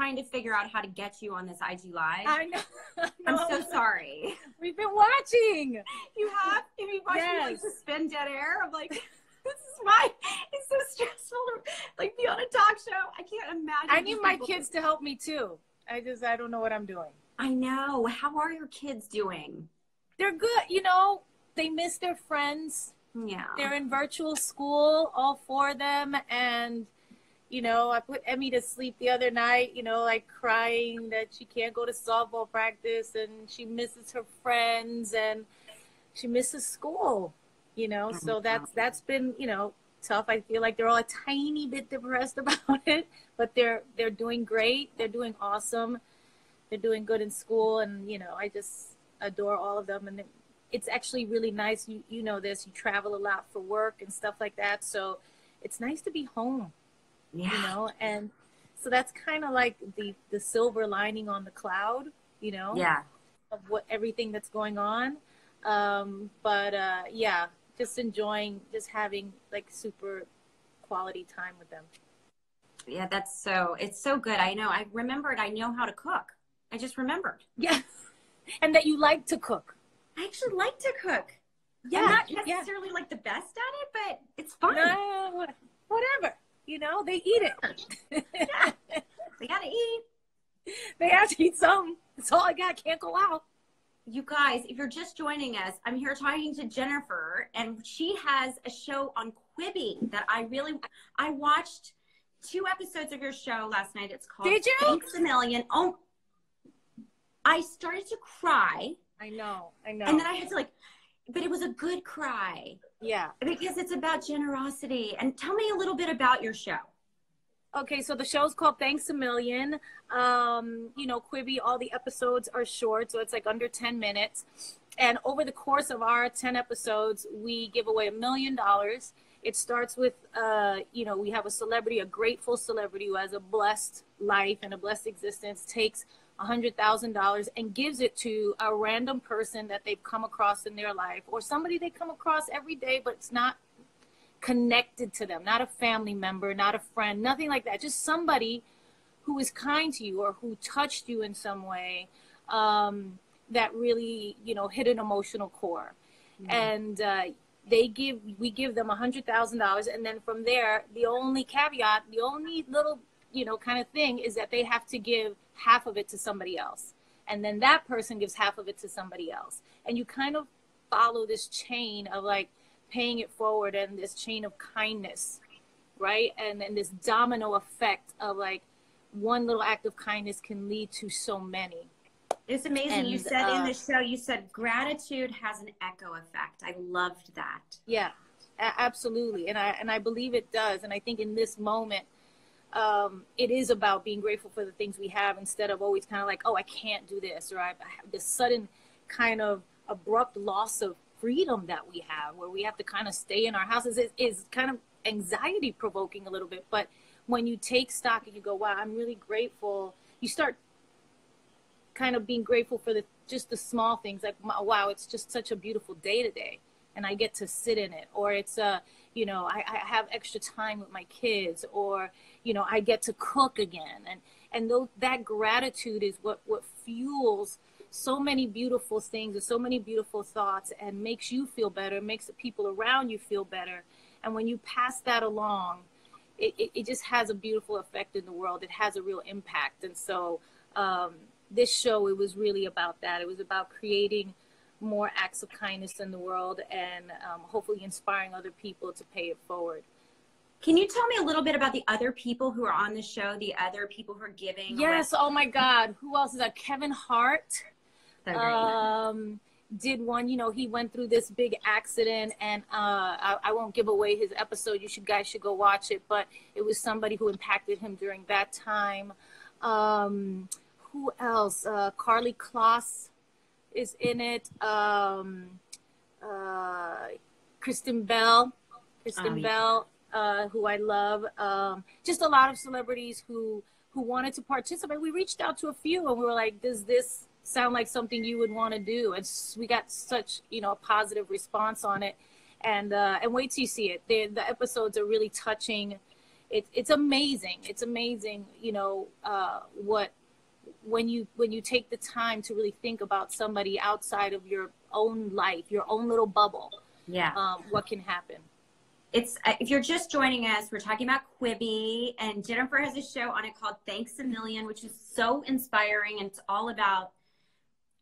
trying to figure out how to get you on this IG Live. I know. I'm so sorry. We've been watching. You have? If you watch me like Yes. suspend dead air, I'm like, this is why it's so stressful to like be on a talk show. I can't imagine. I need my kids to help me too. I don't know what I'm doing. I know. How are your kids doing? They're good. You know, they miss their friends. Yeah. They're in virtual school, all four of them. And, you know, I put Emmy to sleep the other night, you know, like crying that she can't go to softball practice and she misses her friends and she misses school, you know. So that's been, you know, tough. I feel like they're all a tiny bit depressed about it, but they're doing great. They're doing awesome. They're doing good in school. And, you know, I just adore all of them. And it's actually really nice. You know this, you travel a lot for work and stuff like that. So it's nice to be home, you know, and so that's kind of like the silver lining on the cloud, you know, of what everything that's going on. Yeah, just enjoying, just having like super quality time with them. Yeah, it's so good. I know. I remembered I know how to cook. I just remembered. Yeah. And that you like to cook. I actually like to cook. Yeah. I'm not necessarily like the best at it, but it's fun. No, whatever. You know, they eat it. Yeah. They gotta eat. They have to eat something. That's all I got. Can't go out. You guys, if you're just joining us, I'm here talking to Jennifer, and she has a show on quibbing that I watched 2 episodes of your show last night. It's called Did you? Thanks a Million. Oh, I started to cry. I know. And then I had to but it was a good cry. Yeah. Because it's about generosity. And tell me a little bit about your show. Okay, so the show's called Thanks a Million. You know, Quibi, all the episodes are short, so it's like under 10 minutes. And over the course of our 10 episodes, we give away $1 million. It starts with, you know, we have a celebrity, a grateful celebrity who has a blessed life and a blessed existence, takes $100,000 and gives it to a random person that they've come across in their life, or somebody they come across every day, but it's not connected to them, not a family member, not a friend, nothing like that. Just somebody who is kind to you or who touched you in some way, that really, you know, hit an emotional core. And we give them $100,000, and then from there, the only caveat, the only little, you know, kind of thing is that they have to give half of it to somebody else, and then that person gives half of it to somebody else, and you kind of follow this chain of like paying it forward, and this chain of kindness, right? And then this domino effect of like one little act of kindness can lead to so many. It's amazing. And you said in the show, you said gratitude has an echo effect. I loved that. Yeah, absolutely. And I believe it does. And I think in this moment, it is about being grateful for the things we have, instead of always kind of like, oh, I can't do this, or I have this sudden kind of abrupt loss of freedom that we have, where we have to kind of stay in our houses. Is kind of anxiety provoking a little bit. But when you take stock and you go, wow, I'm really grateful, you start kind of being grateful for just the small things, like, wow, it's just such a beautiful day today, and I get to sit in it. Or it's you know, I have extra time with my kids, or, you know, I get to cook again. And that gratitude is what fuels so many beautiful things and so many beautiful thoughts, and makes you feel better, makes the people around you feel better. And when you pass that along, it just has a beautiful effect in the world. It has a real impact. And so this show, it was really about that. It was about creating more acts of kindness in the world, and hopefully inspiring other people to pay it forward. Can you tell me a little bit about the other people who are on the show, the other people who are giving? Yes. Oh my God. Who else is that? Kevin Hart did one. You know, he went through this big accident, and I won't give away his episode. You guys should go watch it. But it was somebody who impacted him during that time. Who else? Carly Kloss is in it. Kristen Bell, who I love. Just a lot of celebrities who wanted to participate. We reached out to a few, and we were like, does this sound like something you would want to do? And we got such, you know, a positive response on it. And wait till you see it. The episodes are really touching. it's amazing. It's amazing, you know, when you take the time to really think about somebody outside of your own life, your own little bubble. Yeah. What can happen. It's if you're just joining us, we're talking about Quibi, and Jennifer has a show on it called Thanks a Million, which is so inspiring, and it's all about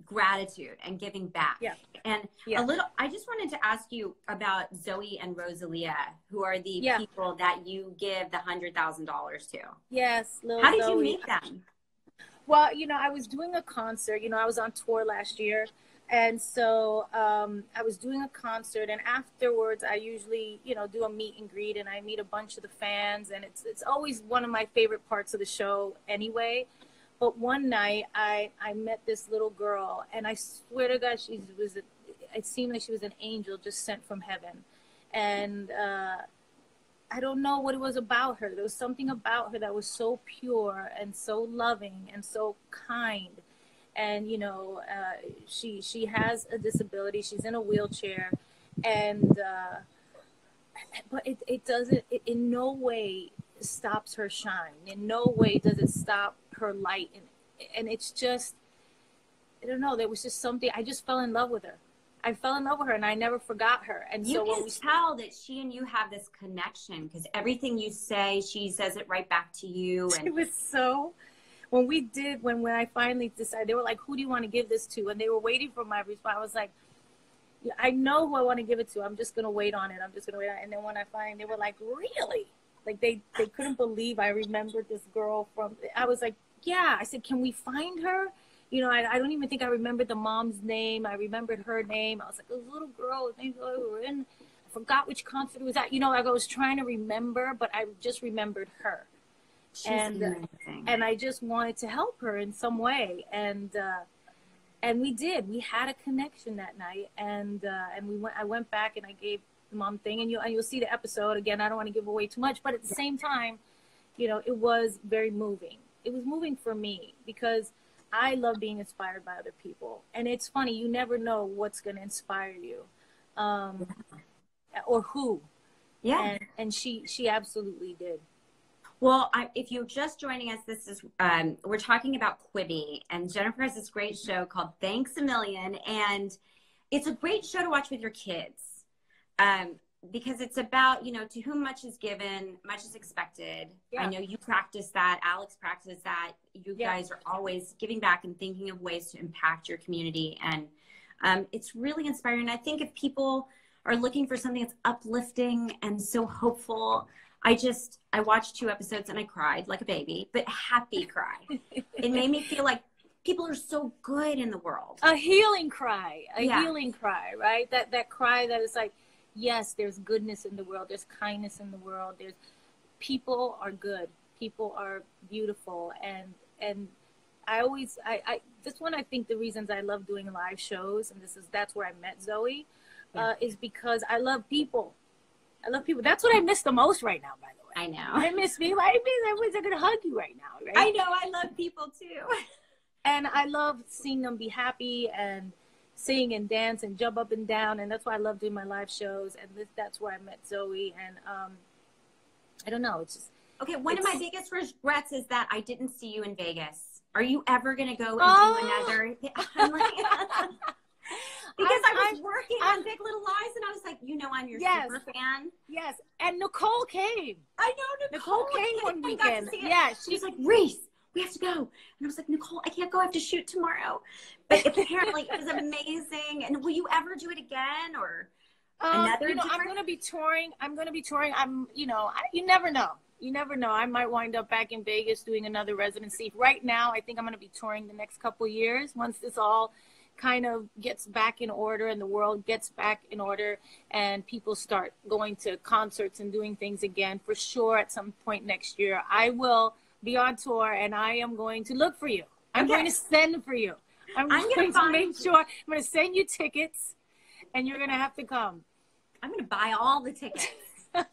gratitude and giving back. Yeah. And I just wanted to ask you about Zoe and Rosalia, who are the people that you give the $100,000 to. Yes. How did you meet them? Well, you know, I was doing a concert, you know, I was on tour last year. And so I was doing a concert, and afterwards I usually, you know, do a meet and greet, and I meet a bunch of the fans, and it's always one of my favorite parts of the show anyway. But one night I met this little girl, and I swear to God, it seemed like she was an angel just sent from heaven. And I don't know what it was about her. There was something about her that was so pure and so loving and so kind. And, you know, she has a disability. She's in a wheelchair. And, but it doesn't, in no way stops her shine. In no way does it stop her light. And it's just, I don't know, there was just something, I just fell in love with her. I fell in love with her, and I never forgot her. And you can tell that she and you have this connection, because everything you say, she says it right back to you. And it was so... When I finally decided, they were like, who do you want to give this to? And they were waiting for my response. I was like, yeah, I know who I want to give it to. I'm just going to wait on it. And then when they were like, really? Like they couldn't believe I remembered this girl I was like, yeah. I said, can we find her? You know, I don't even think I remembered the mom's name. I remembered her name. I was like, this little girl, I forgot which concert it was at. You know, like I was trying to remember, but I just remembered her. She's amazing. And I just wanted to help her in some way, and we did. We had a connection that night, and I went back and I gave the mom thing, and you'll see the episode again. I don't want to give away too much, but at the same time, you know, it was very moving. It was moving for me because I love being inspired by other people, and it's funny, you never know what's going to inspire you, or who. Yeah, and she absolutely did. Well, if you're just joining us, this is we're talking about Quibi, and Jennifer has this great show called Thanks a Million, and it's a great show to watch with your kids, because it's about, you know, to whom much is given, much is expected. Yeah. I know you practice that. Alex practices that. You guys are always giving back and thinking of ways to impact your community, and it's really inspiring. I think if people are looking for something that's uplifting and so hopeful, I watched 2 episodes and I cried like a baby, but happy cry. It made me feel like people are so good in the world. A healing cry, healing cry, right? That cry that is like, yes, there's goodness in the world. There's kindness in the world. People are good. People are beautiful. And this one, I think the reasons I love doing live shows, and that's where I met Zoe, is because I love people. I love people. That's what I miss the most right now, by the way. I know. I miss people. I miss everyone's going to hug you right now, right? I know. I love people too. And I love seeing them be happy and sing and dance and jump up and down. And that's why I love doing my live shows. And that's where I met Zoe. And I don't know. It's just... Okay, one of my biggest regrets is that I didn't see you in Vegas. Are you ever going to go and do another? I'm like... Because I was working on Big Little Lies, and I was like, you know, I'm your super fan. Yes, and Nicole came. I know Nicole came one weekend. Yeah, she's like, Reese, we have to go. And I was like, Nicole, I can't go. I have to shoot tomorrow. But apparently, it was amazing. And will you ever do it again, or another? You know, I'm going to be touring. You never know. You never know. I might wind up back in Vegas doing another residency. Right now, I think I'm going to be touring the next couple of years once this all kind of gets back in order and the world gets back in order and people start going to concerts and doing things again. For sure, at some point next year, I will be on tour and I am going to look for you. I'm going to send for you. I'm going to make sure. I'm going to send you tickets and you're going to have to come. I'm going to buy all the tickets. I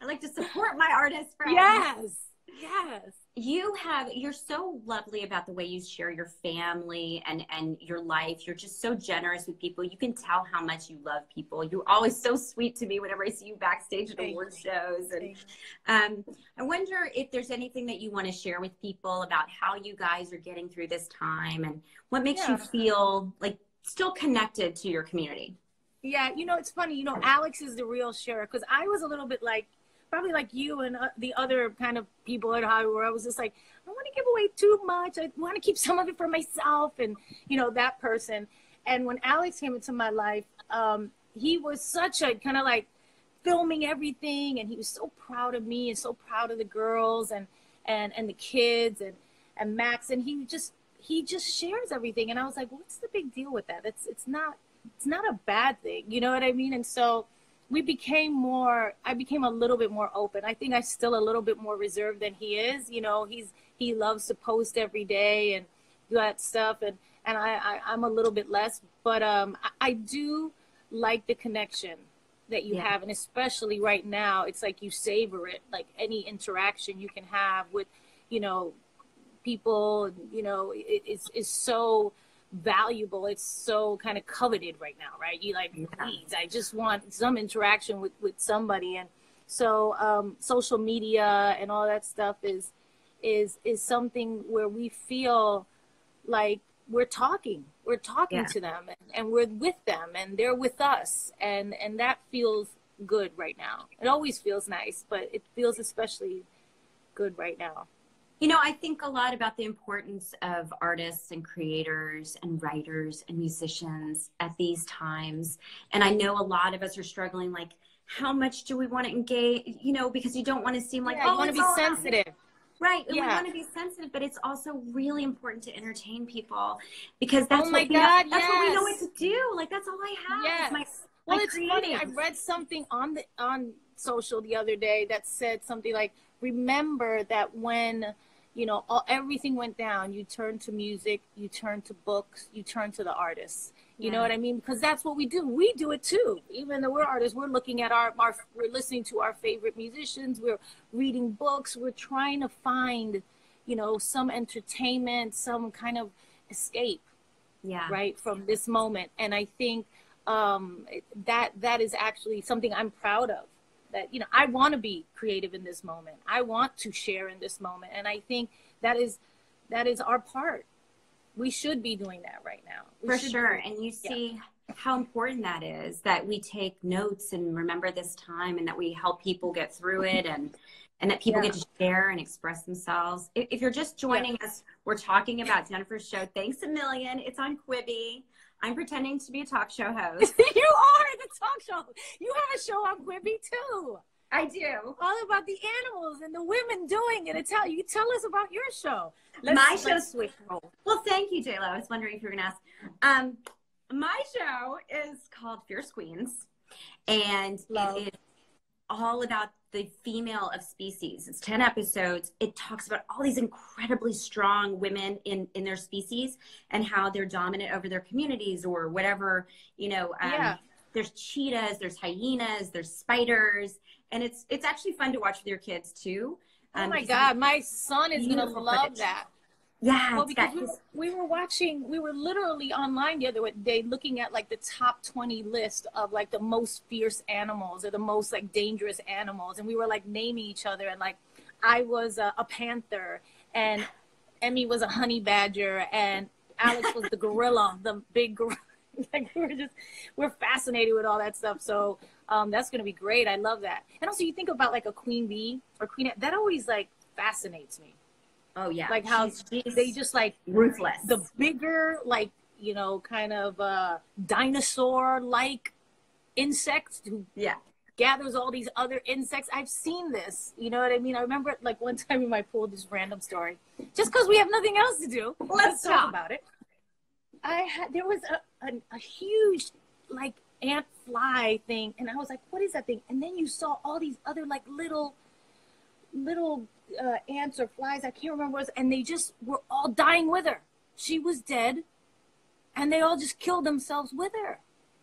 like to support my artist friends. Yes. You're so lovely about the way you share your family and your life. You're just so generous with people. You can tell how much you love people. You're always so sweet to me whenever I see you backstage at award shows. And I wonder if there's anything that you want to share with people about how you guys are getting through this time and what makes you feel like still connected to your community. Yeah, it's funny, Alex is the real sharer, because I was a little bit like, probably like you and the other kind of people at Hollywood, where I was just like, I don't want to give away too much. I want to keep some of it for myself, and, that person. And when Alex came into my life, he was such a kind of like filming everything, and he was so proud of me and so proud of the girls and the kids and Max, and he just shares everything. And I was like, what's the big deal with that? It's not a bad thing. You know what I mean? And so I became a little bit more open. I think I'm still a little bit more reserved than he is. He loves to post every day and do that stuff. And I'm a little bit less, but I do like the connection that you have. And especially right now, it's like you savor it, like any interaction you can have with, people, it's so valuable. It's so kind of coveted right now, right? You like, please, I just want some interaction with somebody. And so social media and all that stuff is something where we feel like we're talking to them, and we're with them, and they're with us, and that feels good right now. It always feels nice, but it feels especially good right now. I think a lot about the importance of artists and creators and writers and musicians at these times. And I know a lot of us are struggling, like, how much do we want to engage, because you don't want to seem like, you want to be sensitive. Right. We want to be sensitive, but it's also really important to entertain people, because that's what we know what to do. Like, that's all I have. Yes. It's funny. I read something on social the other day that said something like, remember that when everything went down, you turn to music, you turn to books, you turn to the artists. You know what I mean? Because that's what we do. We do it too. Even though we're artists, we're looking at we're listening to our favorite musicians. We're reading books. We're trying to find, some entertainment, some kind of escape, right, from this moment. And I think that is actually something I'm proud of. That, I want to be creative in this moment. I want to share in this moment. And I think that is our part. We should be doing that right now. For sure. And you see how important that is, that we take notes and remember this time, and that we help people get through it, and that people get to share and express themselves. If you're just joining us, we're talking about Jennifer's show, Thanks a Million. It's on Quibi. I'm pretending to be a talk show host. You are the talk show. You have a show on Quibi too. I do. All about the animals and the women doing it. You tell us about your show. My show's switch. Well, thank you, JLo. I was wondering if you were going to ask. My show is called Fierce Queens, and it is all about the female of species. It's 10 episodes. It talks about all these incredibly strong women in their species and how they're dominant over their communities or whatever, There's cheetahs, there's hyenas, there's spiders, and it's actually fun to watch with your kids too. Oh my God, my son is going to love that. Yeah. Well, because we were literally online the other day looking at like the top 20 list of like the most fierce animals or the most like dangerous animals. And we were like naming each other, and like I was a panther, and Emmy was a honey badger, and Alex was the gorilla, the big gorilla. Like we're fascinated with all that stuff. So that's going to be great. I love that. And also you think about like a queen bee or queen, that always like fascinates me. Oh yeah. Like how they just like ruthless, the bigger, like, kind of dinosaur like insect who gathers all these other insects. I've seen this, you know what I mean? I remember like one time in my pool, this random story, just because we have nothing else to do. Let's talk about it. There was a huge like ant fly thing, and I was like, what is that thing? And then you saw all these other like little ants or flies, I can't remember what it was, and they just were all dying with her. She was dead, and they all just killed themselves with her.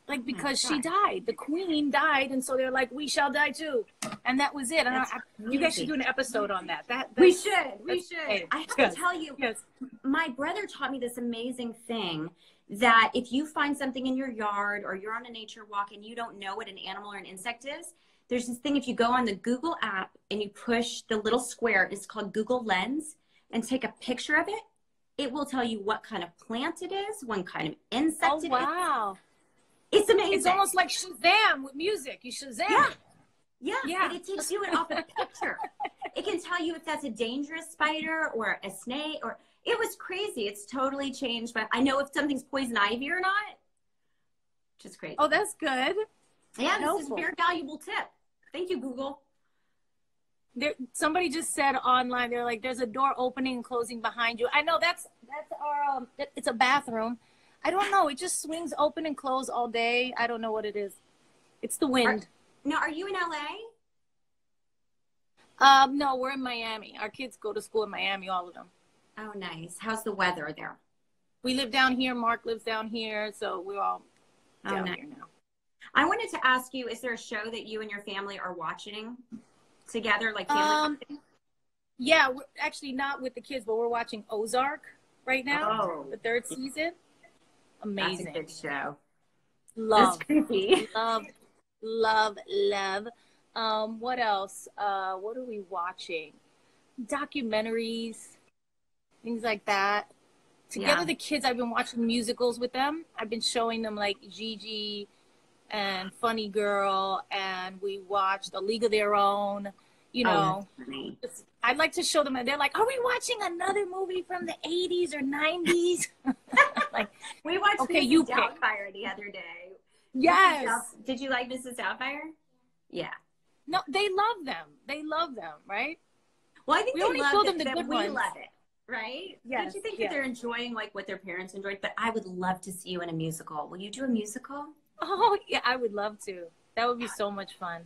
like, because she died. The queen died, and so they're like, we shall die too. And that was it. And you guys should do an episode on that. We should. I have yes. to tell you, yes. my brother taught me this amazing thing that if you find something in your yard or you're on a nature walk and you don't know what an animal or an insect is, there's this thing, if you go on the Google app and you push the little square, it's called Google Lens, and take a picture of it, it will tell you what kind of plant it is, what kind of insect it is. Wow. It's amazing. It's almost like Shazam with music. You Shazam. Yeah. And it takes you off of a picture. It can tell you if that's a dangerous spider or a snake, or it was crazy. It's totally changed. But I know if something's poison ivy or not. Just crazy. Oh, that's good. Yeah, this is a very valuable tip. Thank you, Google. Somebody just said online, they're like, there's a door opening and closing behind you. I know that's our, it's a bathroom. I don't know. It just swings open and close all day. I don't know what it is. It's the wind. Are you in LA? No, we're in Miami. Our kids go to school in Miami, all of them. Oh, nice. How's the weather there? We live down here. Mark lives down here. So we're all down here now. I wanted to ask you, is there a show that you and your family are watching together, like family? Yeah, we're actually not with the kids, but we're watching Ozark right now, the 3rd season. Amazing. That's a good show. Love. That's creepy. Love. What else? What are we watching? Documentaries, things like that. Together, the kids, I've been watching musicals with them. I've been showing them like Gigi and Funny Girl, and we watched A League of Their Own. You know, I'd like to show them, and they're like, "Are we watching another movie from the 80s or 90s?" Like, we watched Mrs. Doubtfire the other day. Yes. Did you like Mrs. Doubtfire? Yeah. No, they love them. They love them, right? Well, I think we they only love show it, them the that good we ones. love it, right? Yes. Don't you think that they're enjoying like what their parents enjoyed? But I would love to see you in a musical. Will you do a musical? Oh, yeah, I would love to. That would be so much fun.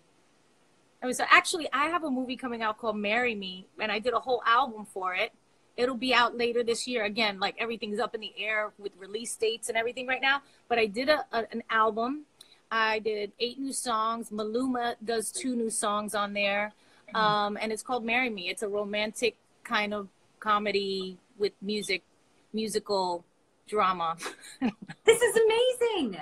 I mean, so actually, I have a movie coming out called Marry Me, and I did a whole album for it. It'll be out later this year. Again, like everything's up in the air with release dates and everything right now. But I did an album. I did 8 new songs. Maluma does 2 new songs on there. And it's called Marry Me. It's a romantic kind of comedy with musical drama. This is amazing.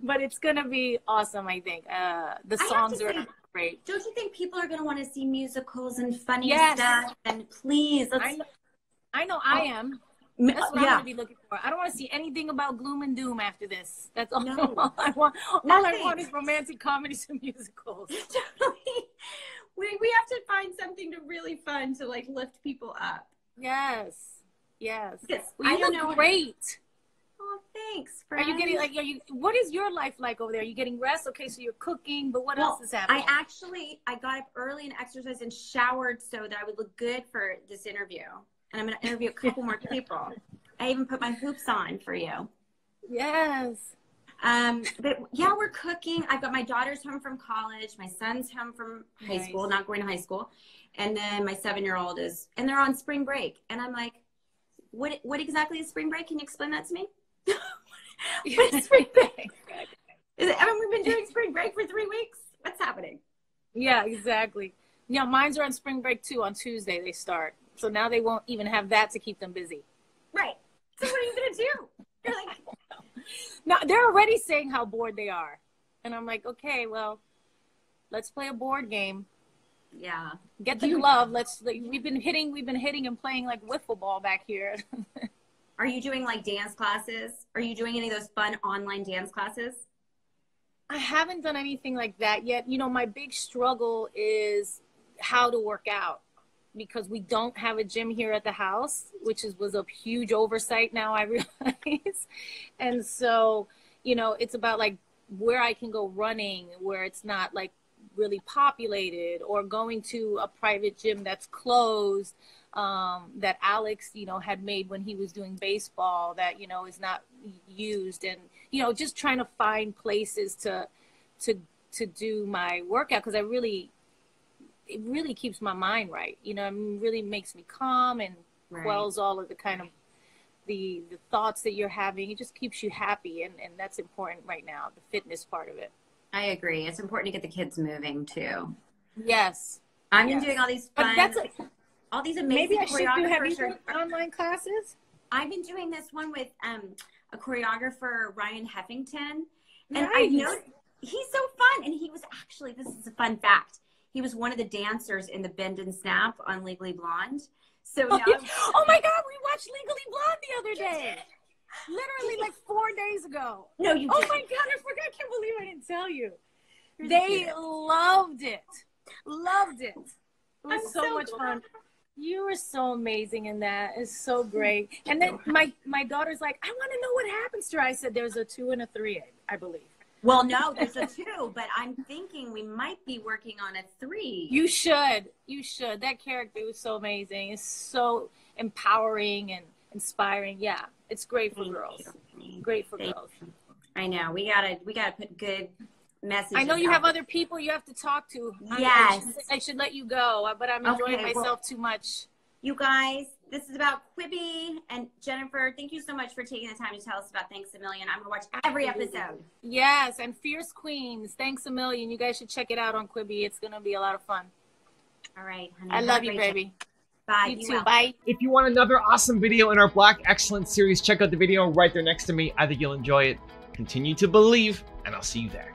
But it's going to be awesome, I think. The songs are great. Don't you think people are going to want to see musicals and funny stuff? And please, let's... I know I am. That's what I'm going to be looking for. I don't want to see anything about gloom and doom after this. That's all, all I want. All I want is romantic comedies and musicals. We have to find something really fun to like lift people up. Yes. Well, you look great. Oh, thanks, friend. Are you getting what is your life like over there? Are you getting rest? Okay, so you're cooking, but what else is happening? I got up early and exercised and showered so that I would look good for this interview. And I'm going to interview a couple more people. I even put my hoops on for you. Yes. But yeah, we're cooking. I've got my daughter's home from college. My son's home from high school, not going to high school. And then my 7-year-old and they're on spring break. And I'm like, what exactly is spring break? Can you explain that to me? What is spring break? We've been doing spring break for 3 weeks. What's happening? Yeah, exactly. Yeah, mine's are on spring break too. On Tuesday they start. So now they won't even have that to keep them busy. Right. So what are you going to do? You're like... Now, they're already saying how bored they are. And I'm like, okay, well, let's play a board game. Yeah. Get the glove. We've been hitting and playing like wiffle ball back here. Are you doing like dance classes? Are you doing any of those fun online dance classes? I haven't done anything like that yet. You know, my big struggle is how to work out, because we don't have a gym here at the house, which was a huge oversight now, I realize. And so, you know, it's about like where I can go running, where it's not like really populated, or going to a private gym that's closed, that Alex, you know, had made when he was doing baseball that, you know, is not used. And, you know, just trying to find places to do my workout, because it really keeps my mind right. You know, it really makes me calm and quells all of the kind of the thoughts that you're having. It just keeps you happy, and that's important right now, the fitness part of it. I agree. It's important to get the kids moving too. Yes. I've been doing all these fun, all these amazing maybe I should do. Have you done online classes? I've been doing this one with a choreographer, Ryan Heffington. And Nice. I know he's so fun. And he was actually, this is a fun fact, he was one of the dancers in the Bend and Snap on Legally Blonde. So now oh my God, we watched Legally Blonde the other day. Literally like 4 days ago. No, you didn't. Oh my God, I forgot. I can't believe I didn't tell you. They loved it. Loved it. It was so much fun. You were so amazing in that. It's so great. And then my daughter's like, I want to know what happens to her. I said, there's a 2 and a 3, I believe. Well, no, there's a 2, but I'm thinking we might be working on a 3. You should. You should. That character was so amazing. It's so empowering and inspiring. Yeah, it's great for girls. Great for girls. I know. We gotta put good messages. I know you have other people you have to talk to. Yes. I should let you go, but I'm enjoying myself too much. You guys, this is about Quibbing. And Jennifer, thank you so much for taking the time to tell us about Thanks a Million. I'm going to watch every episode. Yes, and Fierce Queens, Thanks a Million. You guys should check it out on Quibi. It's going to be a lot of fun. All right, honey. I love you, baby. Bye. You too. Bye. If you want another awesome video in our Black Excellence series, check out the video right there next to me. I think you'll enjoy it. Continue to believe, and I'll see you there.